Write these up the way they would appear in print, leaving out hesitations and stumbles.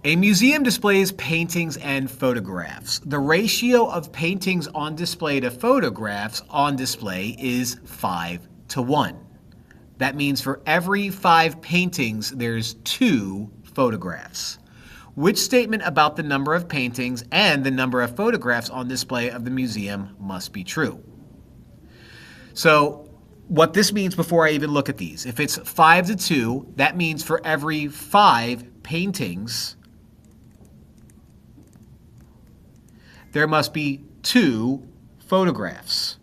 A museum displays paintings and photographs. The ratio of paintings on display to photographs on display is 5:1. That means for every 5 paintings, there's 2 photographs. Which statement about the number of paintings and the number of photographs on display of the museum must be true? So what this means before I even look at these, if it's 5:2, that means for every 5 paintings, there must be 2 photographs.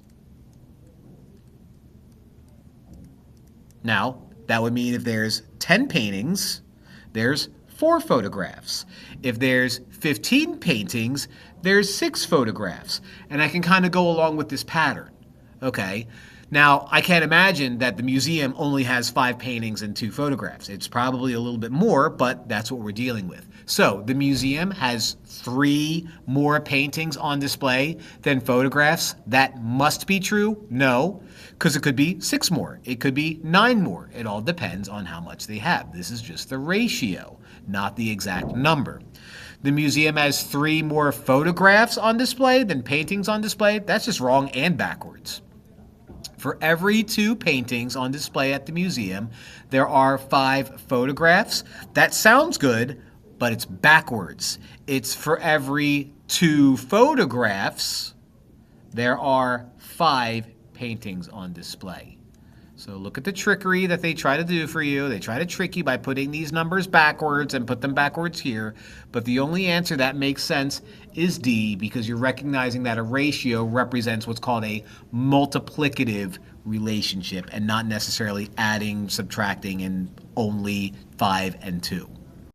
Now, that would mean if there's 10 paintings, there's 4 photographs. If there's 15 paintings, there's 6 photographs. And I can kind of go along with this pattern. Okay? Now, I can't imagine that the museum only has 5 paintings and 2 photographs. It's probably a little bit more, but that's what we're dealing with. So, the museum has 3 more paintings on display than photographs. That must be true? No, because it could be 6 more. It could be 9 more. It all depends on how much they have. This is just the ratio, not the exact number. The museum has 3 more photographs on display than paintings on display. That's just wrong and backwards. For every 2 paintings on display at the museum, there are 5 photographs. That sounds good, but it's backwards. It's for every 2 photographs, there are 5 paintings on display. So look at the trickery that they try to do for you. They try to trick you by putting these numbers backwards and put them backwards here. But the only answer that makes sense is D, because you're recognizing that a ratio represents what's called a multiplicative relationship and not necessarily adding, subtracting, and only 5 and 2.